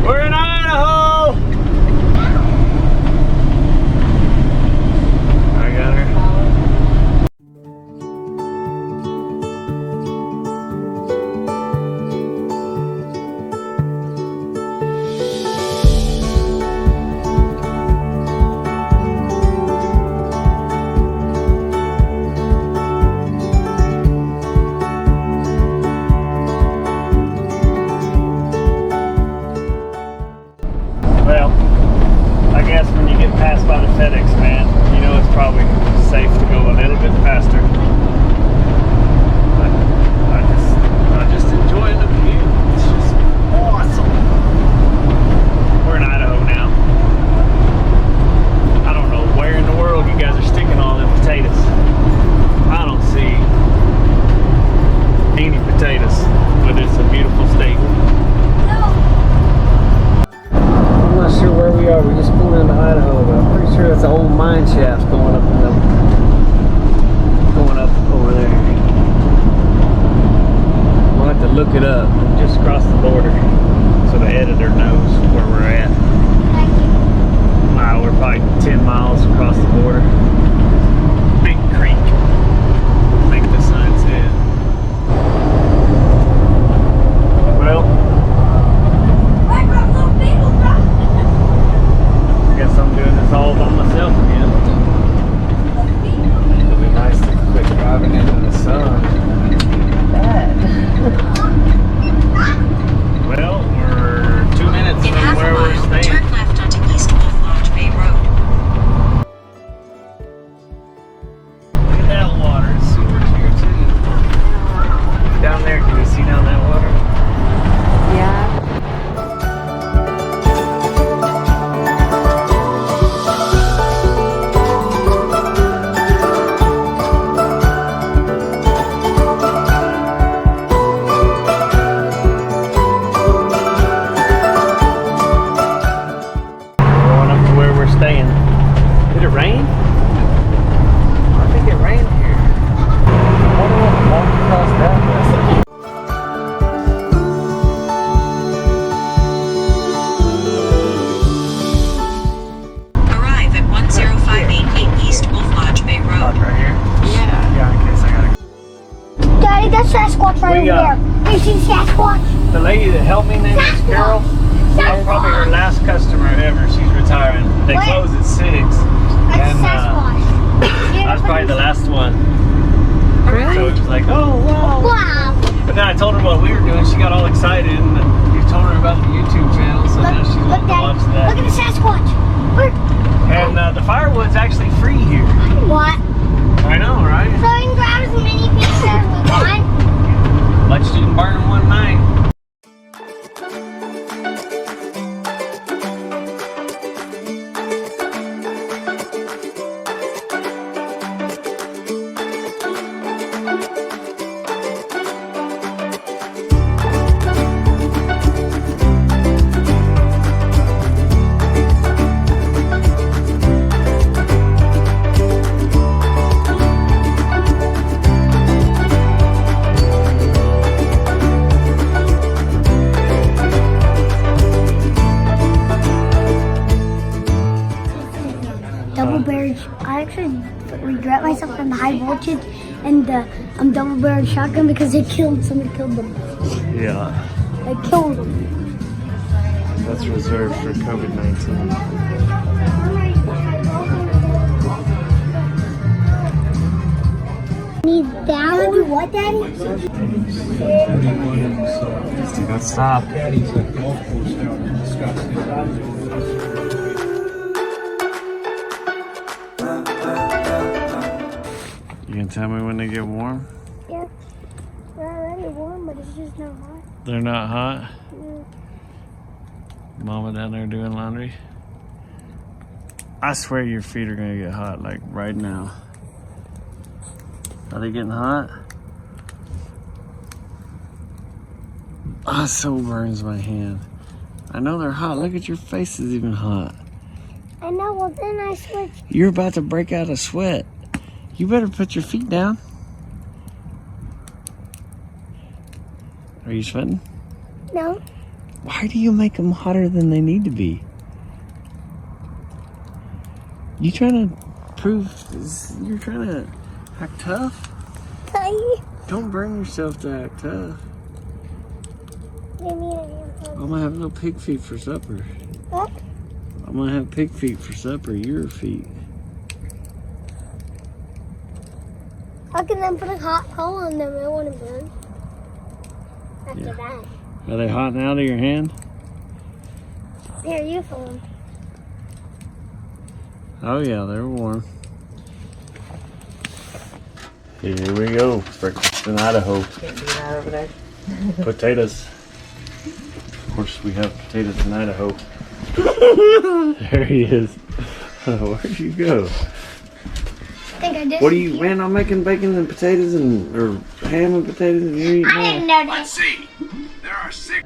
We're in Idaho! I got her. Well, I guess when you get passed by the FedEx man, you know it's probably safe to go a little bit faster. But I'm just enjoying the view. It's just awesome. We're in Idaho now. I don't know where in the world you guys are sticking all them potatoes. I don't see any potatoes, but it's a beautiful state. I'm not sure where we are. We just pulled into Idaho, but I'm pretty sure that's an old mine shaft going up over there. We'll have to look it up. We just crossed the border, so the editor knows where we're at. We're probably 10 miles across the border. Big creek. I think the sign said. Well, I guess I'm doing this all by myself again. It'll be nice to quit driving into the sun. Well, we're 2 minutes from where we're staying. Turn left onto East Wolf Lodge Bay Road. Look at that water. It's super clear too. Down there, can you see down that water? Yeah. Going up to where we're staying. Did it rain? I think it rained here. I wonder what walked across that way. Arrive at 10588 East Wolf Lodge Bay Road. Right here? Yeah. Yeah, in case I gotta. Daddy, that's Sasquatch right We, over there. You see Sasquatch? The lady that helped me, name is Carol. I'm probably her last customer ever. She's retiring. They What? close at 6. That's And Sasquatch. I was probably the last one. So Really? it was like, oh wow. Wow. But then I told her what we were doing. She got all excited, and you told her about the YouTube channel, so now she's wanting to watch Look that. at the Sasquatch. Look. And the firewood's actually free here. What? I know, right? So we can grab as many pieces as we want. Much didn't burn in one night. Double barrel. I actually regret myself on the high voltage and the double barrel shotgun because somebody killed them. Yeah, They killed them. that's reserved for COVID-19. Need down. Do what, Daddy? Stop. You can tell me when they get warm? Yeah. They're already warm, but it's just not hot. They're not hot? Yeah. Mama down there doing laundry? I swear your feet are gonna get hot, like right now. Are they getting hot? Oh, it so burns my hand. I know they're hot. Look at your face is even hot. I know, well then I switched. You're about to break out a sweat. You better put your feet down. Are you sweating? No. Why do you make them hotter than they need to be? You trying to prove, you're trying to act tough? Don't burn yourself to act tough. I'm gonna have little pig feet for supper. What? I'm gonna have pig feet for supper, your feet. I can then put a hot coal on them. I want to burn. After that. Are they hot now to your hand? Here, you fill them. Oh yeah, they're warm. Here we go. Breakfast in Idaho. Can't do that over there. Potatoes. Of course, we have potatoes in Idaho. There he is. Where'd you go? I think I did. What are you, man? I'm making bacon and potatoes or ham and potatoes and you're eating I didn't know that. Let's see. There are 6.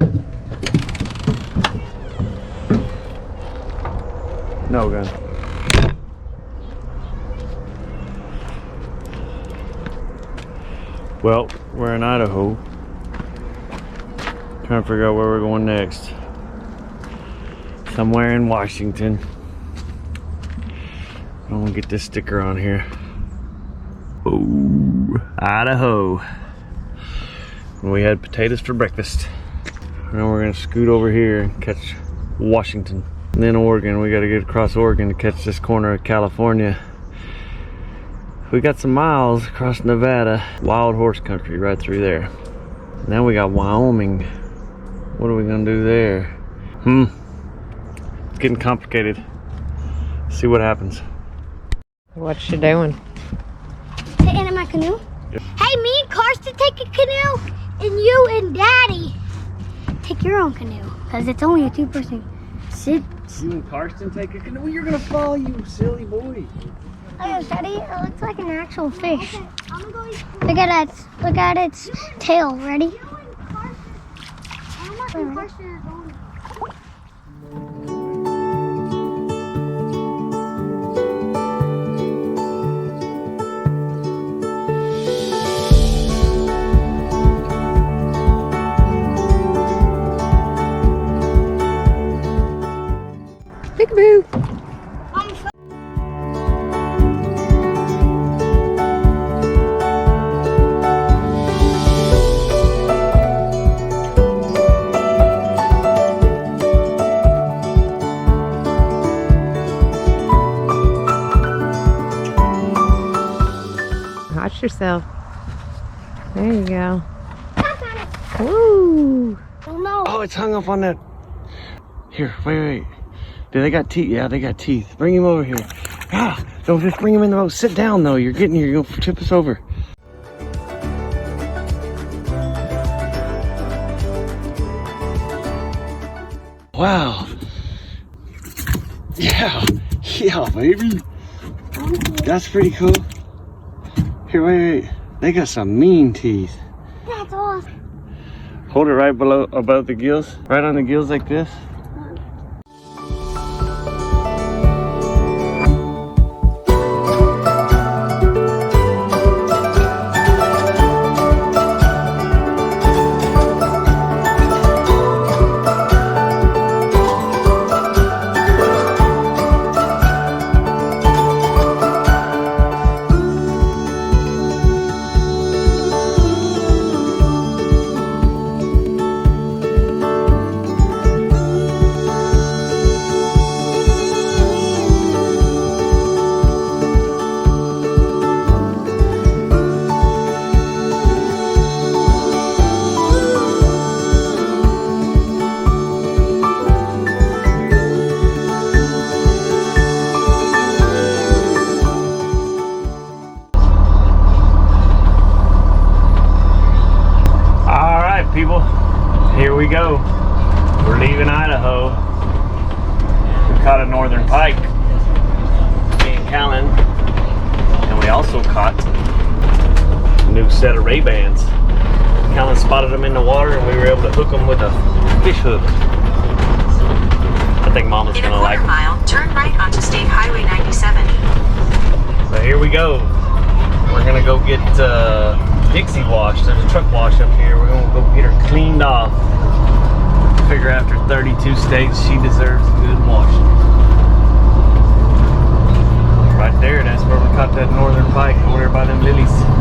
No gun. Well, we're in Idaho. Trying to figure out where we're going next. Somewhere in Washington. I'm gonna get this sticker on here. Oh, Idaho. We had potatoes for breakfast. Now we're gonna scoot over here and catch Washington. And then Oregon. We gotta get across Oregon to catch this corner of California. We got some miles across Nevada. Wild horse country right through there. Now we got Wyoming. What are we gonna do there? It's getting complicated. See what happens. What you doing? Sitting in my canoe? Yep. Hey, me and Karsten take a canoe, and you and Daddy take your own canoe, because it's only a 2-person. Sit. You and Karsten take a canoe? You're gonna fall, you silly boy. Oh, Daddy, it looks like an actual fish. Look at its tail. Ready? Peekaboo. Watch yourself. There you go. Woo! Oh no. Oh, it's hung up on that. Here, wait. Do they got teeth? Yeah, they got teeth. Bring him over here. Ah, don't just bring him in the boat. Sit down though. You're getting here. You're gonna tip us over. Wow. Yeah, baby. That's pretty cool. Here, wait. They got some mean teeth. That's awesome. Hold it right below, above the gills. Right on the gills like this. People, here we go. We're leaving Idaho. We caught a northern pike, me and Callan, and we also caught a new set of Ray-Bans. Callan spotted them in the water, and we were able to hook them with a fish hook. I think Mama's In a gonna like quarter them. mile, turn right onto State Highway 97. So here we go. We're gonna go get Dixie washed. There's a truck wash up here. We're gonna go get her cleaned off. figure after 32 states, she deserves a good washing. Right there, that's where we caught that northern pike over there by them lilies.